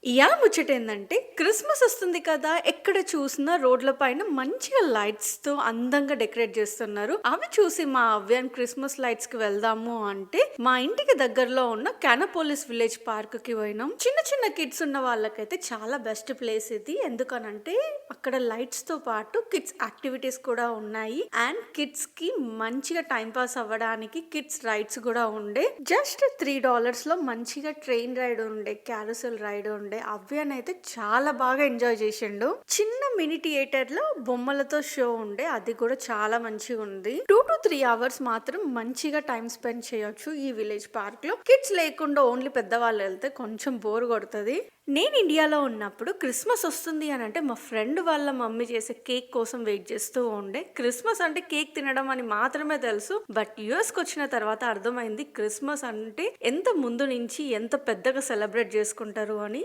ఇయాల ముచ్చటేందంటే, క్రిస్మస్ ఒస్తుంది కదా! ఎక్కడ చూసినా రోడ్ల పైన మంచిగా లైట్స్‌తో అందంగా డెకరేట్ జేస్తున్నారు. అవి చూసి మా అవ్యాన్ క్రిస్మస్ లైట్స్‌కి వెళ్దాము అంటే, మా ఇంటికి దగ్గరలో ఉన్న కానపోలిస్ విలేజ్ పార్క్‌కి పోయినాం. చిన్న చిన్న కిడ్స్ ఉన్న వాళ్ళకైతే చాలా బెస్ట్ ప్లేస్ ఇది. ఎందుకనంటే, అక్కడ లైట్స్‌తో పాటు కిడ్స్ యాక్టివిటీస్ కూడా ఉన్నాయి. అండ్ కిడ్స్‌కి మంచిగా టైమ్ పాస్ అవ్వడానికి కిడ్స్ రైడ్స్ గూడా ఉండే. జస్ట్ $3లో మంచిగా ట్రైన్ రైడ్ ఉండే, క్యారూసెల్ రైడ్ ఉండే. అవ్యాన్ అయితే చాలా బాగా ఎంజాయ్ చేసిండు. చిన్న మినీ థియేటర్ లో బొమ్మలతో షో ఉండే, అది కూడా చాలా మంచిగా ఉంది. 2 to 3 అవర్స్ మాత్రం మంచిగా టైం స్పెండ్ చేయొచ్చు ఈ విలేజ్ పార్క్ లో. కిడ్స్ లేకుండా ఓన్లీ పెద్దవాళ్ళు వెళ్తే కొంచెం బోర్ కొడుతుంది. నేను ఇండియాలో ఉన్నప్పుడు క్రిస్మస్ వస్తుంది అని అంటే మా ఫ్రెండ్ వాళ్ళ మమ్మీ చేసే కేక్ కోసం వెయిట్ చేస్తూ ఉండే. క్రిస్మస్ అంటే కేక్ తినడం అని మాత్రమే తెలుసు. బట్ యుఎస్కి వచ్చిన తర్వాత అర్థమైంది క్రిస్మస్ అంటే ఎంత ముందు నుంచి ఎంత పెద్దగా సెలబ్రేట్ చేసుకుంటారు అని.